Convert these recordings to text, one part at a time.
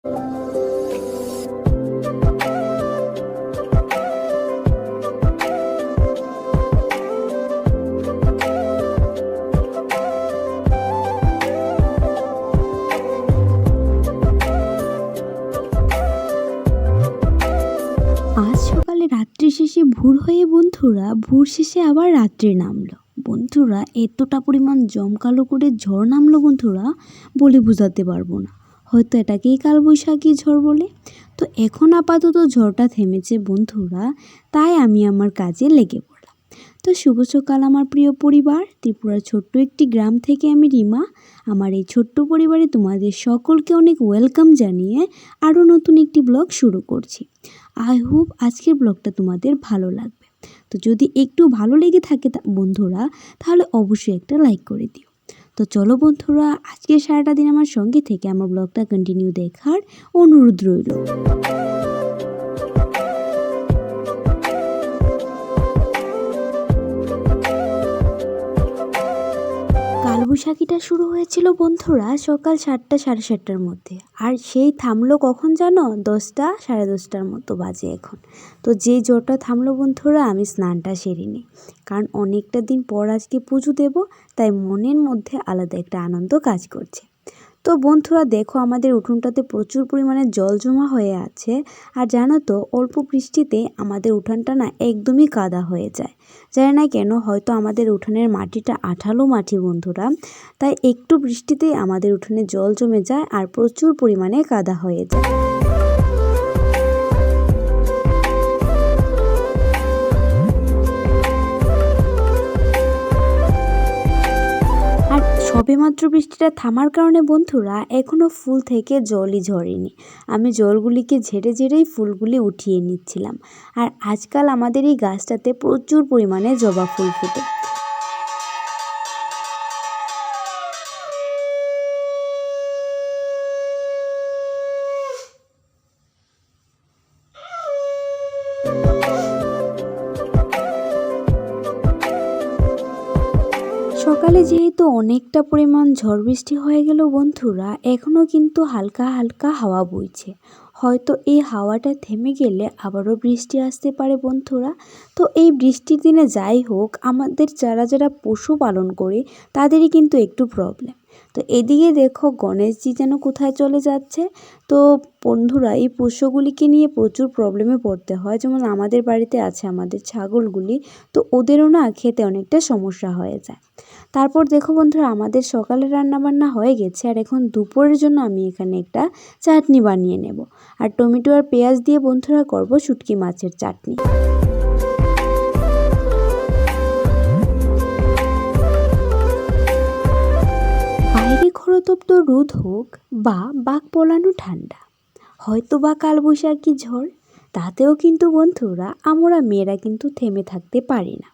আজ সকালে রাত্রি শেষে ভোর হয়ে বন্ধুরা ভোর শেষে আবার রাত্রি নামলো। বন্ধুরা এতটা পরিমাণ জমকালো করে ঝড় নামলো বন্ধুরা, বলে বোঝাতে পারবো না। হয়তো এটাকেই কালবৈশাখী ঝড় বলে। তো এখন আপাতত ঝড়টা থেমেছে বন্ধুরা, তাই আমি আমার কাজে লেগে পড়লাম। তো শুভ সকাল আমার প্রিয় পরিবার। ত্রিপুরার ছোট্ট একটি গ্রাম থেকে আমি রিমা। আমার এই ছোট্ট পরিবারে তোমাদের সকলকে অনেক ওয়েলকাম জানিয়ে আরও নতুন একটি ব্লগ শুরু করছি। আই হোপ আজকের ব্লগটা তোমাদের ভালো লাগবে। তো যদি একটু ভালো লেগে থাকে বন্ধুরা, তাহলে অবশ্যই একটা লাইক করে দিও। তো চলো বন্ধুরা, আজকে সারাটা দিন আমার সঙ্গে থেকে আমার ব্লগটা কন্টিনিউ দেখার অনুরোধ রইল। কালবৈশাখীটা শুরু হয়েছিল বন্ধুরা সকাল 7টা সাড়ে 7টার মধ্যে, আর সেই থামলো কখন জানো? 10টা সাড়ে 10টার মতো বাজে এখন। তো যেই জ্বরটা থামলো বন্ধুরা, আমি স্নানটা সেরে নিই, কারণ অনেকটা দিন পর আজকে পুজো দেব, তাই মনের মধ্যে আলাদা একটা আনন্দ কাজ করছে। তো বন্ধুরা দেখো, আমাদের উঠোনটাতে প্রচুর পরিমাণে জল জমা হয়ে আছে। আর জানো তো, অল্প বৃষ্টিতে আমাদের উঠানটা না একদমই কাদা হয়ে যায়। জানি না কেন, হয়তো আমাদের উঠানের মাটিটা আঠালো মাটি বন্ধুরা, তাই একটু বৃষ্টিতেই আমাদের উঠানে জল জমে যায় আর প্রচুর পরিমাণে কাদা হয়ে যায়। আর সবেমাত্র বৃষ্টিটা থামার কারণে বন্ধুরা এখনও ফুল থেকে জলই ঝরেনি। আমি জলগুলিকে ঝেড়ে ঝেড়েই ফুলগুলি উঠিয়ে নিচ্ছিলাম। আর আজকাল আমাদের এই গাছটাতে প্রচুর পরিমাণে জবা ফুল ফোটে। সকালে যেহেতু অনেকটা পরিমাণ ঝড় বৃষ্টি হয়ে গেল বন্ধুরা, এখনও কিন্তু হালকা হালকা হাওয়া বইছে। হয়তো এই হাওয়াটা থেমে গেলে আবারও বৃষ্টি আসতে পারে বন্ধুরা। তো এই বৃষ্টির দিনে যাই হোক, আমাদের যারা যারা পশু পালন করে তাদেরই কিন্তু একটু প্রবলেম। তো এদিকে দেখো, গণেশজি যেন কোথায় চলে যাচ্ছে। তো বন্ধুরা এই পোষ্যগুলিকে নিয়ে প্রচুর প্রবলেমে পড়তে হয়। যেমন আমাদের বাড়িতে আছে আমাদের ছাগলগুলি, তো ওদেরও না খেতে অনেকটা সমস্যা হয়ে যায়। তারপর দেখো বন্ধুরা, আমাদের সকালে রান্নাবান্না হয়ে গেছে, আর এখন দুপুরের জন্য আমি এখানে একটা চাটনি বানিয়ে নেব। আর টমেটো আর পেঁয়াজ দিয়ে বন্ধুরা করব শুটকি মাছের চাটনি। বাইরে খরতপ্ত রোদ হোক বা বাঘ পলানো ঠান্ডা, হয়তো বা কালবৈশাখী ঝড়, তাতেও কিন্তু বন্ধুরা আমরা মেয়েরা কিন্তু থেমে থাকতে পারি না।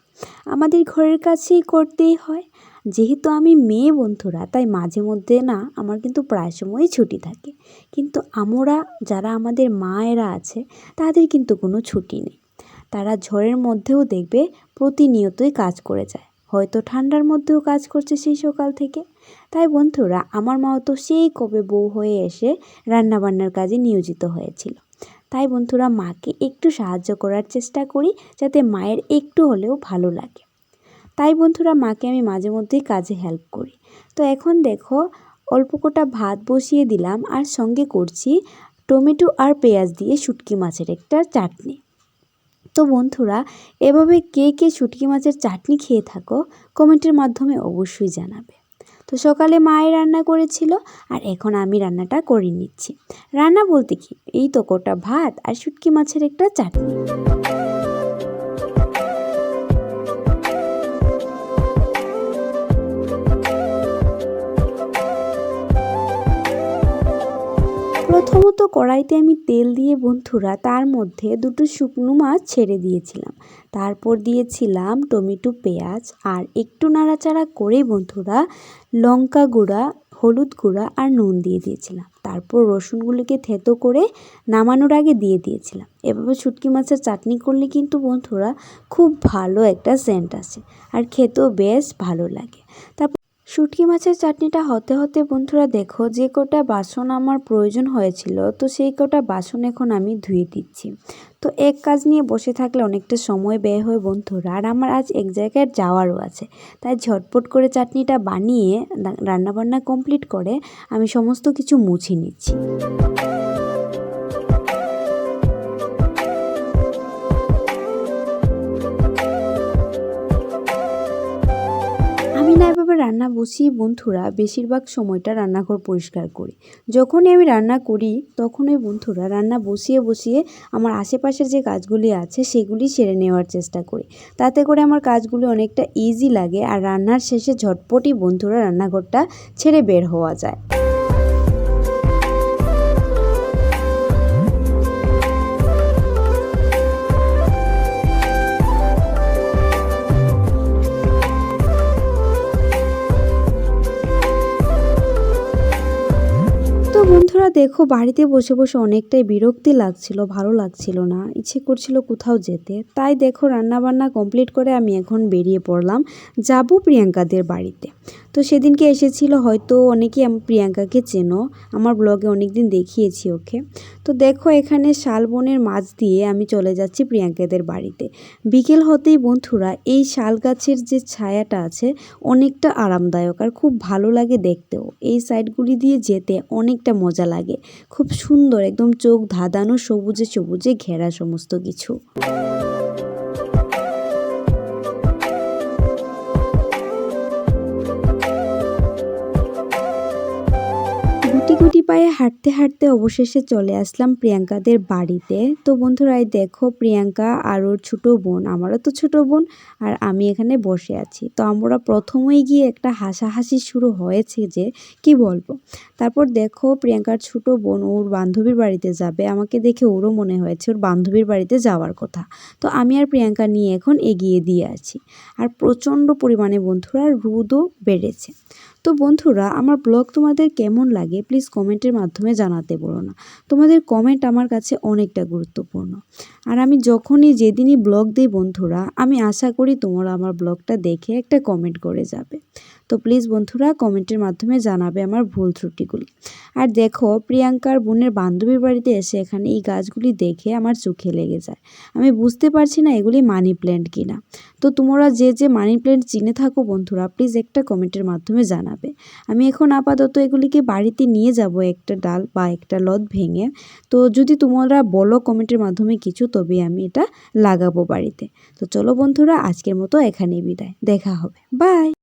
আমাদের ঘরের কাছেই করতেই হয়। যেহেতু আমি মেয়ে বন্ধুরা, তাই মাঝে মধ্যে না আমার কিন্তু প্রায় সময়ই ছুটি থাকে। কিন্তু আমরা যারা আমাদের মায়েরা আছে, তাদের কিন্তু কোনো ছুটি নেই। তারা ঝড়ের মধ্যেও দেখবে প্রতিনিয়তই কাজ করে যায়, হয়তো ঠান্ডার মধ্যেও কাজ করছে সেই সকাল থেকে। তাই বন্ধুরা, আমার মাও তো সেই কবে বউ হয়ে এসে রান্নাবান্নার কাজে নিয়োজিত হয়েছিল। তাই বন্ধুরা, মাকে একটু সাহায্য করার চেষ্টা করি, যাতে মায়ের একটু হলেও ভালো লাগে। তাই বন্ধুরা, মাকে আমি মাঝে মধ্যেই কাজে হেল্প করি। তো এখন দেখো, অল্প কটা ভাত বসিয়ে দিলাম, আর সঙ্গে করছি টমেটো আর পেঁয়াজ দিয়ে শুটকি মাছের একটা চাটনি। তো বন্ধুরা, এভাবে কে কে শুটকি মাছের চাটনি খেয়ে থাকো, কমেন্টের মাধ্যমে অবশ্যই জানাবে। তো সকালে মায়ের রান্না করেছিল, আর এখন আমি রান্নাটা করে নিচ্ছি। রান্না বলতে কি, এই তো কটা ভাত আর শুটকি মাছের একটা চাটনি। প্রথমত কড়াইতে আমি তেল দিয়ে বন্ধুরা তার মধ্যে দুটো শুকনো মাছ ছেড়ে দিয়েছিলাম। তারপর দিয়েছিলাম টমেটো পেঁয়াজ, আর একটু নাড়াচাড়া করে বন্ধুরা লঙ্কা গুঁড়া, হলুদ গুঁড়া আর নুন দিয়ে দিয়েছিলাম। তারপর রসুনগুলিকে থেতো করে নামানোর আগে দিয়ে দিয়েছিলাম। এভাবে শুটকি মাছের চাটনি করলে কিন্তু বন্ধুরা খুব ভালো একটা সেন্ট আসে, আর খেতেও বেশ ভালো লাগে। শুটকি মাছের চাটনিটা হতে হতে বন্ধুরা দেখো যে কটা বাসন আমার প্রয়োজন হয়েছিল তো সেই কটা বাসন এখন আমি ধুয়ে দিচ্ছি। তো এক কাজ নিয়ে বসে থাকলে অনেকটা সময় ব্যয় হয় বন্ধুরা, আর আমার আজ এক জায়গায় যাওয়ারও আছে, তাই ঝটপট করে চাটনিটা বানিয়ে রান্নাবান্না কমপ্লিট করে আমি সমস্ত কিছু মুছে নিচ্ছি। আমি না এভাবে রান্না বসিয়ে বন্ধুরা বেশিরভাগ সময়টা রান্নাঘর পরিষ্কার করি। যখনই আমি রান্না করি তখনই বন্ধুরা রান্না বসিয়ে বসিয়ে আমার আশেপাশের যে কাজগুলি আছে সেগুলি সেরে নেওয়ার চেষ্টা করি। তাতে করে আমার কাজগুলি অনেকটা ইজি লাগে, আর রান্নার শেষে ঝটপটই বন্ধুরা রান্নাঘরটা ছেড়ে বের হওয়া যায়। তো বন্ধুরা দেখো বাড়িতে বসে বসে অনেকটাই বিরক্তি লাগছিল, ভালো লাগছিল না, ইচ্ছে করছিল কোথাও যেতে। তাই দেখো রান্নাবান্না কমপ্লিট করে আমি এখন বেরিয়ে পড়লাম, যাব প্রিয়াঙ্কাদের বাড়িতে। তো সেদিনকে এসেছিল, হয়তো অনেকেই প্রিয়াঙ্কাকে চেনো, আমার ব্লগে অনেক দিন দেখিয়েছি ওকে। তো দেখো এখানে শালবনের মাছ দিয়ে আমি চলে যাচ্ছি প্রিয়াঙ্কাদের বাড়িতে। বিকেল হতেই বন্ধুরা এই শাল গাছের যে ছায়াটা আছে অনেকটা আরামদায়ক আর খুব ভালো লাগে দেখতেও। এই সাইডগুলি দিয়ে যেতে অনেকটা মজা লাগে, খুব সুন্দর, একদম চোখ ধাঁধানো, সবুজে সবুজে ঘেরা সমস্ত কিছু। গুটি গুটি পায়ে হাঁটতে হাঁটতে অবশেষে চলে আসলাম প্রিয়াঙ্কাদের বাড়িতে। তো বন্ধুরা এই দেখো প্রিয়াঙ্কা আর ওর ছোটো বোন, আমারও তো ছোটো বোন, আর আমি এখানে বসে আছি। তো আমরা প্রথমেই গিয়ে একটা হাসাহাসি শুরু হয়েছে যে কি বলবো। তারপর দেখো প্রিয়াঙ্কার ছোটো বোন ওর বান্ধবীর বাড়িতে যাবে, আমাকে দেখে ওরও মনে হয়েছে ওর বান্ধবীর বাড়িতে যাওয়ার কথা। তো আমি আর প্রিয়াঙ্কা নিয়ে এখন এগিয়ে দিয়ে আছি। আর প্রচণ্ড পরিমাণে বন্ধুরা রোদও বেড়েছে। তো বন্ধুরা আমার ব্লগ তোমাদের কেমন লাগে প্লিজ কমেন্টের মাধ্যমে জানাতে বলো না। তোমাদের কমেন্ট আমার কাছে অনেকটা গুরুত্বপূর্ণ। আর আমি যখনই যেদিনই ব্লগ দিই বন্ধুরা, আমি আশা করি তোমরা আমার ব্লগটা দেখে একটা কমেন্ট করে যাবে। তো প্লিজ বন্ধুরা কমেন্টের মাধ্যমে জানাবে আমার ভুল ত্রুটিগুলি। আর দেখো প্রিয়াঙ্কার বোনের বান্ধবীর বাড়িতে এসে এখানে এই গাছগুলি দেখে আমার চোখে লেগে যায়। আমি বুঝতে পারছি না এগুলি মানি প্ল্যান্ট কিনা। তো তোমরা যে যে মানি প্ল্যান্ট চিনে থাকো বন্ধুরা প্লিজ একটা কমেন্টের মাধ্যমে জানাবে। আমি এখন আপাতত এগুলিকে বাড়িতে নিয়ে যাব একটা ডাল বা একটা লত ভেঙে। তো যদি তোমরা বলো কমেন্টের মাধ্যমে কিছু, তবে আমি এটা লাগাবো বাড়িতে। তো চলো বন্ধুরা আজকের মতো এখানেই বিদায়, দেখা হবে, বাই।